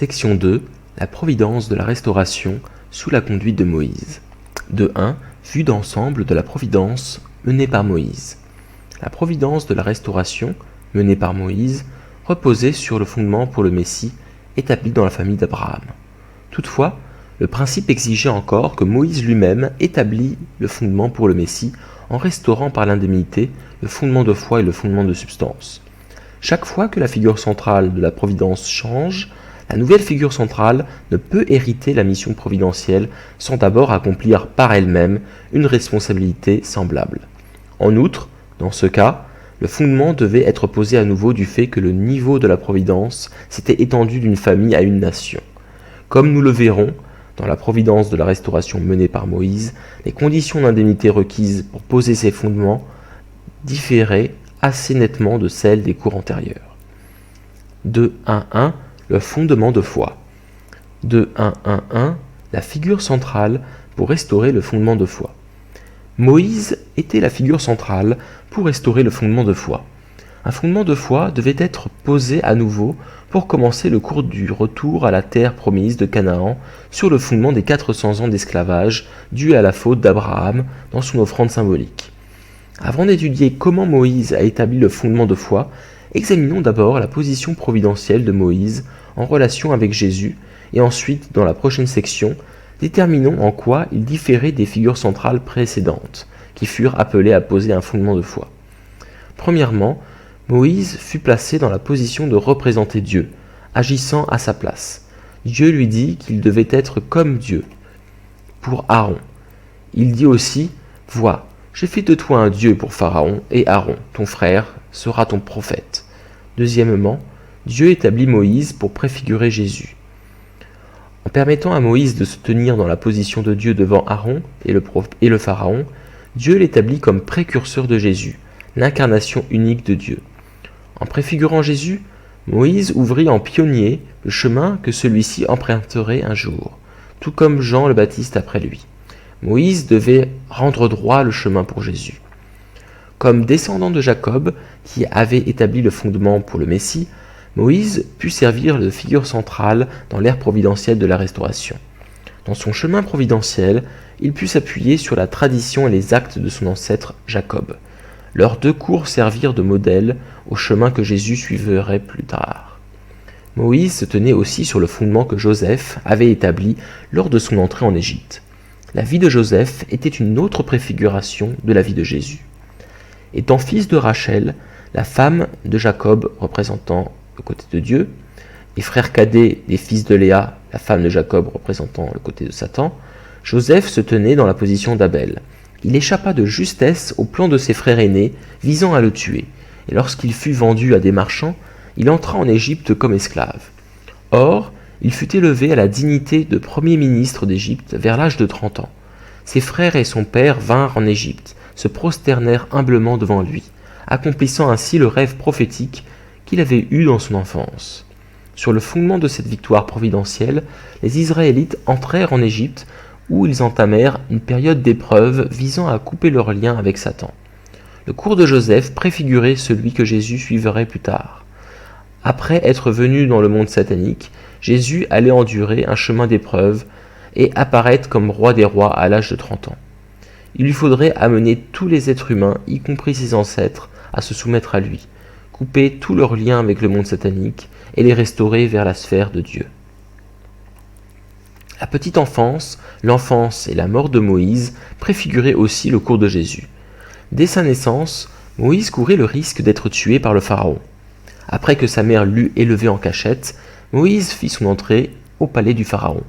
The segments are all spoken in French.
Section 2. La providence de la restauration sous la conduite de Moïse. 2.1. Vue d'ensemble de la providence menée par Moïse. La providence de la restauration menée par Moïse reposait sur le fondement pour le Messie établi dans la famille d'Abraham. Toutefois, le principe exigeait encore que Moïse lui-même établit le fondement pour le Messie en restaurant par l'indemnité le fondement de foi et le fondement de substance. Chaque fois que la figure centrale de la providence change, la nouvelle figure centrale ne peut hériter la mission providentielle sans d'abord accomplir par elle-même une responsabilité semblable. En outre, dans ce cas, le fondement devait être posé à nouveau du fait que le niveau de la providence s'était étendu d'une famille à une nation. Comme nous le verrons, dans la providence de la restauration menée par Moïse, les conditions d'indemnité requises pour poser ces fondements différaient assez nettement de celles des cours antérieurs. 2.1.1 Le fondement de foi. 2.1.1 La figure centrale pour restaurer le fondement de foi. Moïse était la figure centrale pour restaurer le fondement de foi. Un fondement de foi devait être posé à nouveau pour commencer le cours du retour à la terre promise de Canaan sur le fondement des 400 ans d'esclavage dus à la faute d'Abraham dans son offrande symbolique. Avant d'étudier comment Moïse a établi le fondement de foi, examinons d'abord la position providentielle de Moïse en relation avec Jésus et ensuite, dans la prochaine section, déterminons en quoi il différait des figures centrales précédentes qui furent appelées à poser un fondement de foi. Premièrement, Moïse fut placé dans la position de représenter Dieu, agissant à sa place. Dieu lui dit qu'il devait être comme Dieu. Pour Aaron, il dit aussi « Vois, j'ai fait de toi un Dieu pour Pharaon, et Aaron, ton frère, sera ton prophète. » Deuxièmement, Dieu établit Moïse pour préfigurer Jésus. En permettant à Moïse de se tenir dans la position de Dieu devant Aaron et le Pharaon, Dieu l'établit comme précurseur de Jésus, l'incarnation unique de Dieu. En préfigurant Jésus, Moïse ouvrit en pionnier le chemin que celui-ci emprunterait un jour, tout comme Jean le Baptiste après lui. Moïse devait rendre droit le chemin pour Jésus. Comme descendant de Jacob, qui avait établi le fondement pour le Messie, Moïse put servir de figure centrale dans l'ère providentielle de la restauration. Dans son chemin providentiel, il put s'appuyer sur la tradition et les actes de son ancêtre Jacob. Leurs deux cours servirent de modèle au chemin que Jésus suivrait plus tard. Moïse se tenait aussi sur le fondement que Joseph avait établi lors de son entrée en Égypte. La vie de Joseph était une autre préfiguration de la vie de Jésus. Étant fils de Rachel, la femme de Jacob représentant le côté de Dieu, et frère cadet des fils de Léa, la femme de Jacob représentant le côté de Satan, Joseph se tenait dans la position d'Abel. Il échappa de justesse au plan de ses frères aînés visant à le tuer, et lorsqu'il fut vendu à des marchands, il entra en Égypte comme esclave. Or, il fut élevé à la dignité de premier ministre d'Égypte vers l'âge de 30 ans. Ses frères et son père vinrent en Égypte, se prosternèrent humblement devant lui, accomplissant ainsi le rêve prophétique qu'il avait eu dans son enfance. Sur le fondement de cette victoire providentielle, les Israélites entrèrent en Égypte où ils entamèrent une période d'épreuve visant à couper leur lien avec Satan. Le cours de Joseph préfigurait celui que Jésus suivrait plus tard. Après être venu dans le monde satanique, Jésus allait endurer un chemin d'épreuve et apparaître comme roi des rois à l'âge de 30 ans. Il lui faudrait amener tous les êtres humains, y compris ses ancêtres, à se soumettre à lui, couper tout leur lien avec le monde satanique et les restaurer vers la sphère de Dieu. La petite enfance, l'enfance et la mort de Moïse préfiguraient aussi le cours de Jésus. Dès sa naissance, Moïse courait le risque d'être tué par le Pharaon. Après que sa mère l'eut élevé en cachette, Moïse fit son entrée au palais du Pharaon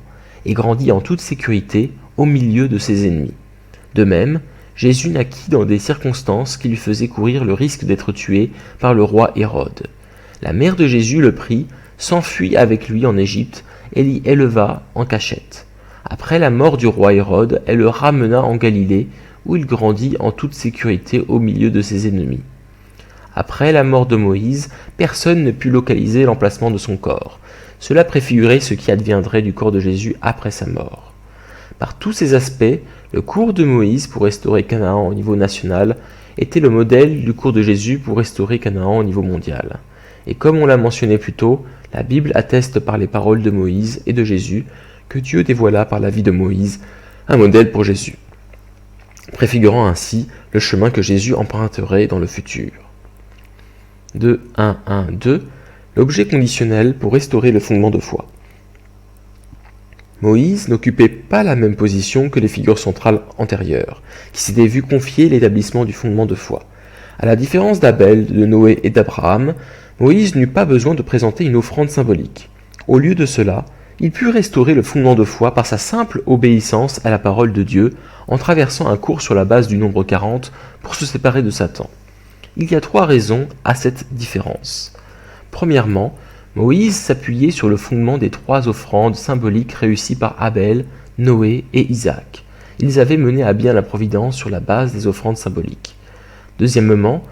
et grandit en toute sécurité au milieu de ses ennemis. De même, Jésus naquit dans des circonstances qui lui faisaient courir le risque d'être tué par le roi Hérode. La mère de Jésus le prit, s'enfuit avec lui en Égypte et l'y éleva en cachette. Après la mort du roi Hérode, elle le ramena en Galilée, où il grandit en toute sécurité au milieu de ses ennemis. Après la mort de Moïse, personne ne put localiser l'emplacement de son corps. Cela préfigurait ce qui adviendrait du corps de Jésus après sa mort. Par tous ces aspects, le cours de Moïse pour restaurer Canaan au niveau national était le modèle du cours de Jésus pour restaurer Canaan au niveau mondial. Et comme on l'a mentionné plus tôt, La Bible atteste par les paroles de Moïse et de Jésus que Dieu dévoila par la vie de Moïse un modèle pour Jésus, préfigurant ainsi le chemin que Jésus emprunterait dans le futur. 2.1.1.2 L'objet conditionnel pour restaurer le fondement de foi. Moïse n'occupait pas la même position que les figures centrales antérieures, qui s'étaient vues confier l'établissement du fondement de foi. À la différence d'Abel, de Noé et d'Abraham, Moïse n'eut pas besoin de présenter une offrande symbolique. Au lieu de cela, il put restaurer le fondement de foi par sa simple obéissance à la parole de Dieu en traversant un cours sur la base du nombre 40 pour se séparer de Satan. Il y a 3 raisons à cette différence. Premièrement, Moïse s'appuyait sur le fondement des 3 offrandes symboliques réussies par Abel, Noé et Isaac. Ils avaient mené à bien la providence sur la base des offrandes symboliques. Deuxièmement,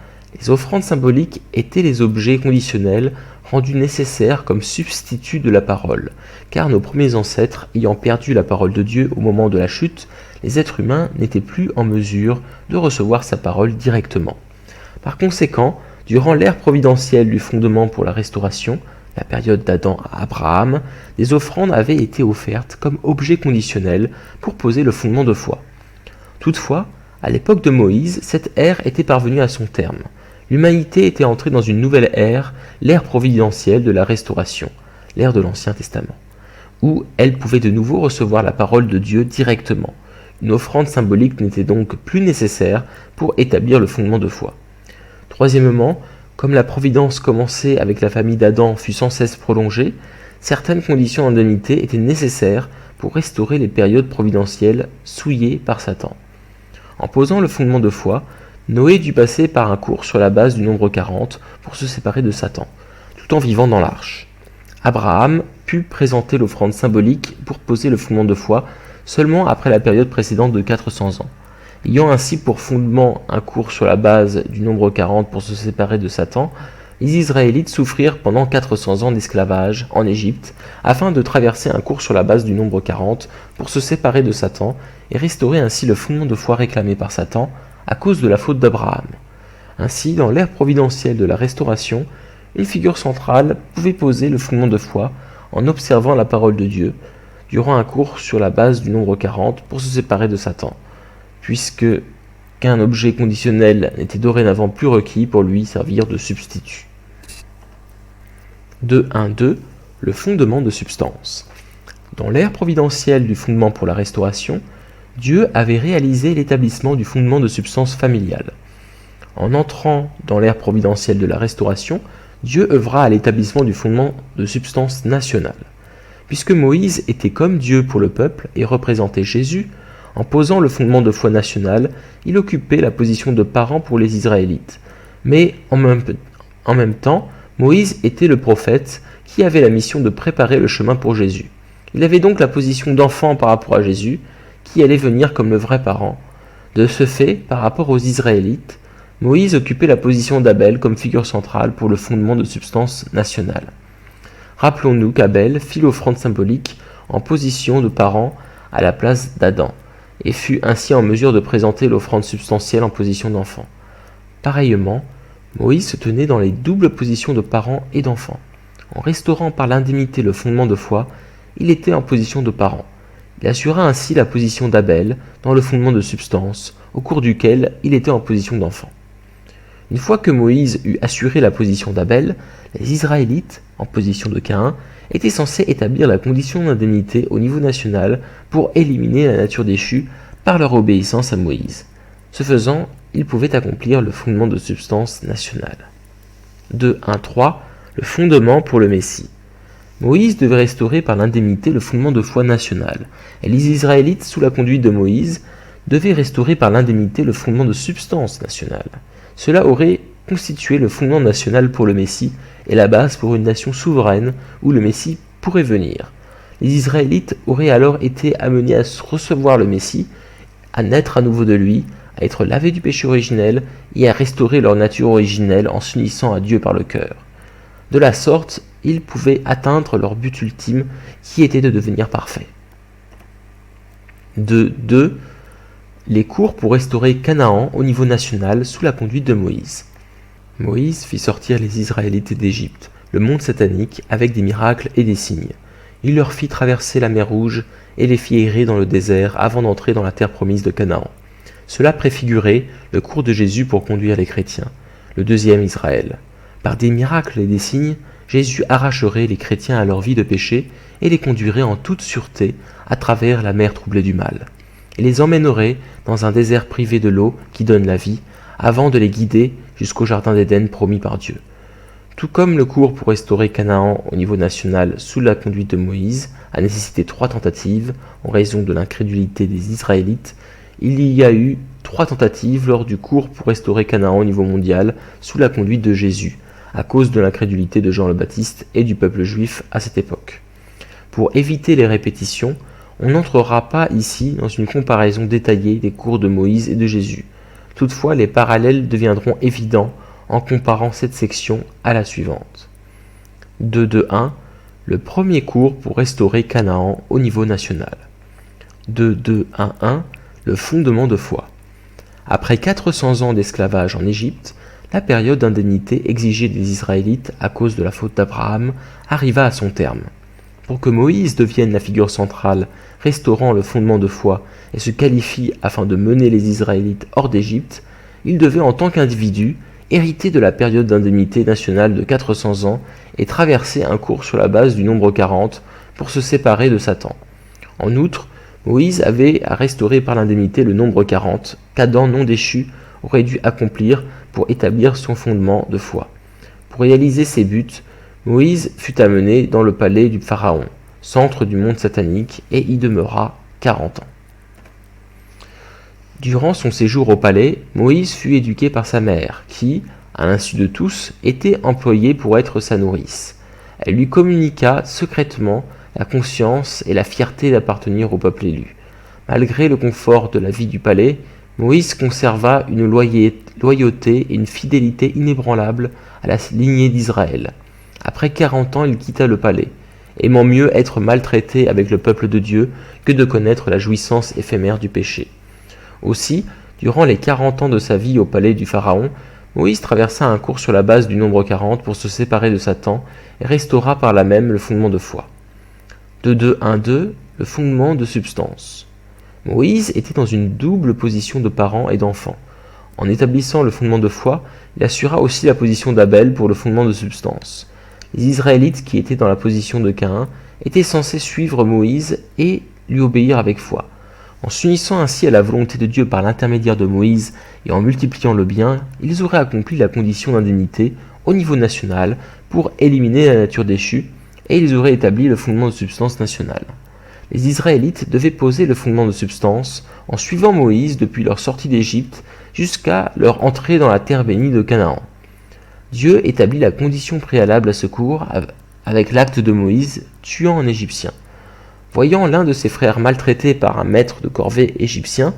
les offrandes symboliques étaient les objets conditionnels rendus nécessaires comme substitut de la parole, car nos premiers ancêtres ayant perdu la parole de Dieu au moment de la chute, les êtres humains n'étaient plus en mesure de recevoir sa parole directement. Par conséquent, durant l'ère providentielle du fondement pour la restauration, la période d'Adam à Abraham, des offrandes avaient été offertes comme objet conditionnel pour poser le fondement de foi. Toutefois, à l'époque de Moïse, cette ère était parvenue à son terme. L'humanité était entrée dans une nouvelle ère, l'ère providentielle de la restauration, l'ère de l'Ancien Testament, où elle pouvait de nouveau recevoir la parole de Dieu directement. Une offrande symbolique n'était donc plus nécessaire pour établir le fondement de foi. Troisièmement, comme la providence commencée avec la famille d'Adam fut sans cesse prolongée, certaines conditions d'indemnité étaient nécessaires pour restaurer les périodes providentielles souillées par Satan. En posant le fondement de foi, Noé dut passer par un cours sur la base du nombre 40 pour se séparer de Satan, tout en vivant dans l'arche. Abraham put présenter l'offrande symbolique pour poser le fondement de foi seulement après la période précédente de 400 ans. Ayant ainsi pour fondement un cours sur la base du nombre 40 pour se séparer de Satan, les Israélites souffrirent pendant 400 ans d'esclavage en Égypte afin de traverser un cours sur la base du nombre 40 pour se séparer de Satan et restaurer ainsi le fondement de foi réclamé par Satan à cause de la faute d'Abraham. Ainsi, dans l'ère providentielle de la restauration, une figure centrale pouvait poser le fondement de foi en observant la parole de Dieu durant un cours sur la base du nombre 40 pour se séparer de Satan, puisque qu'un objet conditionnel n'était dorénavant plus requis pour lui servir de substitut. 2.1.2 Le fondement de substance. Dans l'ère providentielle du fondement pour la restauration, Dieu avait réalisé l'établissement du fondement de substance familiale. En entrant dans l'ère providentielle de la restauration, Dieu œuvra à l'établissement du fondement de substance nationale. Puisque Moïse était comme Dieu pour le peuple et représentait Jésus, en posant le fondement de foi national, il occupait la position de parent pour les Israélites. Mais en même temps, Moïse était le prophète qui avait la mission de préparer le chemin pour Jésus. Il avait donc la position d'enfant par rapport à Jésus, qui allait venir comme le vrai parent. De ce fait, par rapport aux Israélites, Moïse occupait la position d'Abel comme figure centrale pour le fondement de substance nationale. Rappelons-nous qu'Abel fit l'offrande symbolique en position de parent à la place d'Adam, et fut ainsi en mesure de présenter l'offrande substantielle en position d'enfant. Pareillement, Moïse se tenait dans les doubles positions de parent et d'enfant. En restaurant par l'indemnité le fondement de foi, il était en position de parent. Il assura ainsi la position d'Abel dans le fondement de substance, au cours duquel il était en position d'enfant. Une fois que Moïse eut assuré la position d'Abel, les Israélites, en position de Caïn, étaient censés établir la condition d'indemnité au niveau national pour éliminer la nature déchue par leur obéissance à Moïse. Ce faisant, ils pouvaient accomplir le fondement de substance nationale. 2.1.3 Le fondement pour le Messie. Moïse devait restaurer par l'indemnité le fondement de foi national, et les Israélites, sous la conduite de Moïse, devaient restaurer par l'indemnité le fondement de substance nationale. Cela aurait constitué le fondement national pour le Messie et la base pour une nation souveraine où le Messie pourrait venir. Les Israélites auraient alors été amenés à recevoir le Messie, à naître à nouveau de lui, à être lavés du péché originel et à restaurer leur nature originelle en s'unissant à Dieu par le cœur. De la sorte, ils pouvaient atteindre leur but ultime qui était de devenir parfaits. 2. Les cours pour restaurer Canaan au niveau national sous la conduite de Moïse. Moïse fit sortir les Israélites d'Égypte, le monde satanique avec des miracles et des signes. Il leur fit traverser la mer Rouge et les fit errer dans le désert avant d'entrer dans la terre promise de Canaan. Cela préfigurait le cours de Jésus pour conduire les chrétiens, le deuxième Israël. Par des miracles et des signes, Jésus arracherait les chrétiens à leur vie de péché et les conduirait en toute sûreté à travers la mer troublée du mal. Il les emmènerait dans un désert privé de l'eau qui donne la vie, avant de les guider jusqu'au jardin d'Éden promis par Dieu. Tout comme le cours pour restaurer Canaan au niveau national sous la conduite de Moïse a nécessité 3 tentatives en raison de l'incrédulité des Israélites, il y a eu 3 tentatives lors du cours pour restaurer Canaan au niveau mondial sous la conduite de Jésus, à cause de l'incrédulité de Jean le Baptiste et du peuple juif à cette époque. Pour éviter les répétitions, on n'entrera pas ici dans une comparaison détaillée des cours de Moïse et de Jésus. Toutefois, les parallèles deviendront évidents en comparant cette section à la suivante. 2.2.1 Le premier cours pour restaurer Canaan au niveau national. 2.2.1.1 Le fondement de foi. Après 400 ans d'esclavage en Égypte, la période d'indemnité exigée des Israélites à cause de la faute d'Abraham arriva à son terme. Pour que Moïse devienne la figure centrale, restaurant le fondement de foi et se qualifie afin de mener les Israélites hors d'Égypte, il devait en tant qu'individu hériter de la période d'indemnité nationale de 400 ans et traverser un cours sur la base du nombre 40 pour se séparer de Satan. En outre, Moïse avait à restaurer par l'indemnité le nombre 40 qu'Adam non déchu aurait dû accomplir pour établir son fondement de foi. Pour réaliser ces buts, Moïse fut amené dans le palais du Pharaon, centre du monde satanique, et y demeura 40 ans. Durant son séjour au palais, Moïse fut éduqué par sa mère, qui, à l'insu de tous, était employée pour être sa nourrice. Elle lui communiqua secrètement la conscience et la fierté d'appartenir au peuple élu. Malgré le confort de la vie du palais, Moïse conserva une loyauté et une fidélité inébranlables à la lignée d'Israël. Après 40 ans, il quitta le palais, aimant mieux être maltraité avec le peuple de Dieu que de connaître la jouissance éphémère du péché. Aussi, durant les 40 ans de sa vie au palais du Pharaon, Moïse traversa un cours sur la base du nombre 40 pour se séparer de Satan et restaura par là même le fondement de foi. 2.2.1.2 Le fondement de substance. Moïse était dans une double position de parent et d'enfant. En établissant le fondement de foi, il assura aussi la position d'Abel pour le fondement de substance. Les Israélites qui étaient dans la position de Caïn étaient censés suivre Moïse et lui obéir avec foi. En s'unissant ainsi à la volonté de Dieu par l'intermédiaire de Moïse et en multipliant le bien, ils auraient accompli la condition d'indemnité au niveau national pour éliminer la nature déchue et ils auraient établi le fondement de substance national. Les Israélites devaient poser le fondement de substance en suivant Moïse depuis leur sortie d'Égypte jusqu'à leur entrée dans la terre bénie de Canaan. Dieu établit la condition préalable à ce cours avec l'acte de Moïse tuant un Égyptien. Voyant l'un de ses frères maltraité par un maître de corvée égyptien,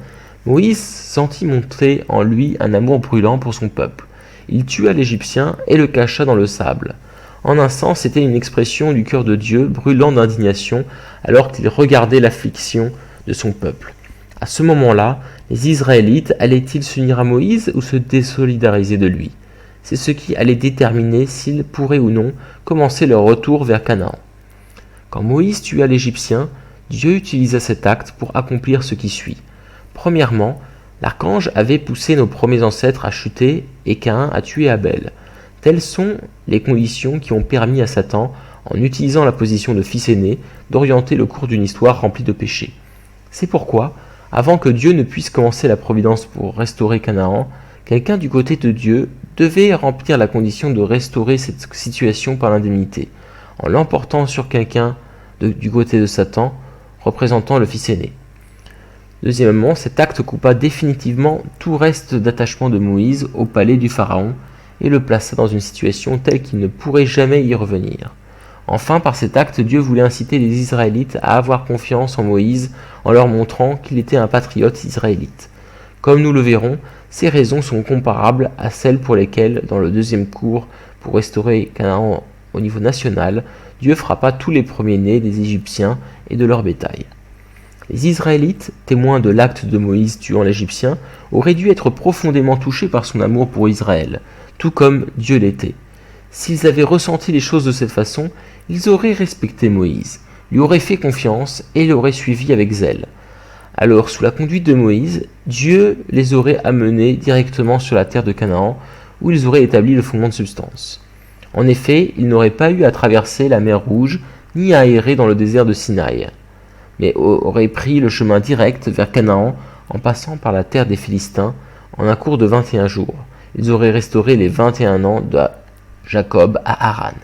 Moïse sentit monter en lui un amour brûlant pour son peuple. Il tua l'Égyptien et le cacha dans le sable. En un sens, c'était une expression du cœur de Dieu brûlant d'indignation alors qu'il regardait l'affliction de son peuple. À ce moment-là, les Israélites allaient-ils s'unir à Moïse ou se désolidariser de lui ? C'est ce qui allait déterminer s'ils pourraient ou non commencer leur retour vers Canaan. Quand Moïse tua l'Égyptien, Dieu utilisa cet acte pour accomplir ce qui suit. Premièrement, l'archange avait poussé nos premiers ancêtres à chuter et Caïn a tué Abel. Telles sont les conditions qui ont permis à Satan, en utilisant la position de fils aîné, d'orienter le cours d'une histoire remplie de péchés. C'est pourquoi, avant que Dieu ne puisse commencer la providence pour restaurer Canaan, quelqu'un du côté de Dieu devait remplir la condition de restaurer cette situation par l'indemnité, en l'emportant sur quelqu'un du côté de Satan, représentant le fils aîné. Deuxièmement, cet acte coupa définitivement tout reste d'attachement de Moïse au palais du Pharaon et le plaça dans une situation telle qu'il ne pourrait jamais y revenir. Enfin, par cet acte, Dieu voulait inciter les Israélites à avoir confiance en Moïse en leur montrant qu'il était un patriote israélite. Comme nous le verrons, ces raisons sont comparables à celles pour lesquelles, dans le deuxième cours pour restaurer Canaan au niveau national, Dieu frappa tous les premiers-nés des Égyptiens et de leur bétail. Les Israélites, témoins de l'acte de Moïse tuant l'Égyptien, auraient dû être profondément touchés par son amour pour Israël, tout comme Dieu l'était. S'ils avaient ressenti les choses de cette façon, ils auraient respecté Moïse, lui auraient fait confiance et l'auraient suivi avec zèle. Alors, sous la conduite de Moïse, Dieu les aurait amenés directement sur la terre de Canaan, où ils auraient établi le fondement de substance. En effet, ils n'auraient pas eu à traverser la mer Rouge, ni à errer dans le désert de Sinaï, mais auraient pris le chemin direct vers Canaan en passant par la terre des Philistins en un cours de 21 jours. Ils auraient restauré les 21 ans de Jacob à Haran.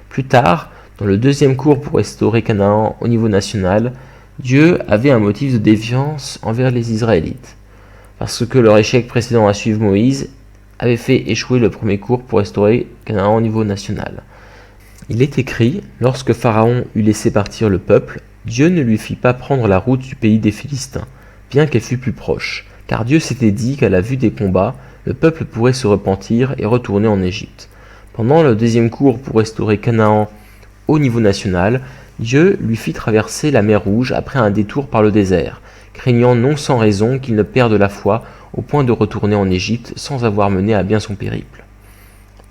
Plus tard, dans le deuxième cours pour restaurer Canaan au niveau national, Dieu avait un motif de défiance envers les Israélites, parce que leur échec précédent à suivre Moïse avait fait échouer le premier cours pour restaurer Canaan au niveau national. Il est écrit, lorsque Pharaon eut laissé partir le peuple, Dieu ne lui fit pas prendre la route du pays des Philistins, bien qu'elle fût plus proche, car Dieu s'était dit qu'à la vue des combats, le peuple pourrait se repentir et retourner en Égypte. Pendant le deuxième cours pour restaurer Canaan au niveau national, Dieu lui fit traverser la mer Rouge après un détour par le désert, craignant non sans raison qu'il ne perde la foi au point de retourner en Égypte sans avoir mené à bien son périple.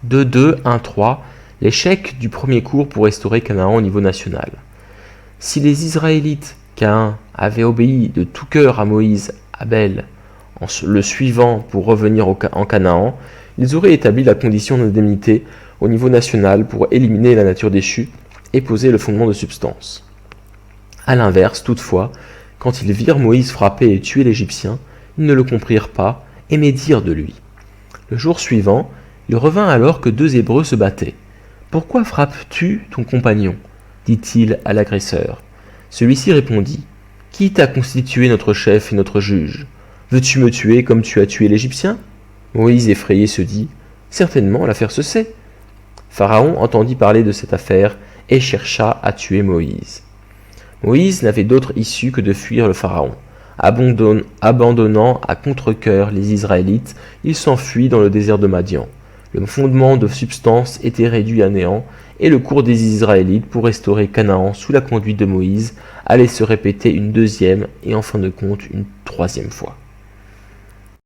2-2-1-3, l'échec du premier cours pour restaurer Canaan au niveau national. Si les Israélites, Caïn, avaient obéi de tout cœur à Moïse, Abel, en le suivant pour revenir en Canaan, ils auraient établi la condition d'indemnité au niveau national pour éliminer la nature déchue et poser le fondement de substance. A l'inverse, toutefois, quand ils virent Moïse frapper et tuer l'Égyptien, ils ne le comprirent pas et médirent de lui. Le jour suivant, il revint alors que deux Hébreux se battaient. « Pourquoi frappes-tu ton compagnon » dit-il à l'agresseur. Celui-ci répondit : « Qui t'a constitué notre chef et notre juge ? Veux-tu me tuer comme tu as tué l'Égyptien » Moïse effrayé se dit : « Certainement, l'affaire se sait. » Pharaon entendit parler de cette affaire et chercha à tuer Moïse. Moïse n'avait d'autre issue que de fuir le Pharaon. Abandonnant à contre-cœur les Israélites, il s'enfuit dans le désert de Madian. Le fondement de substance était réduit à néant, et le cours des Israélites pour restaurer Canaan sous la conduite de Moïse allait se répéter une deuxième et en fin de compte une troisième fois.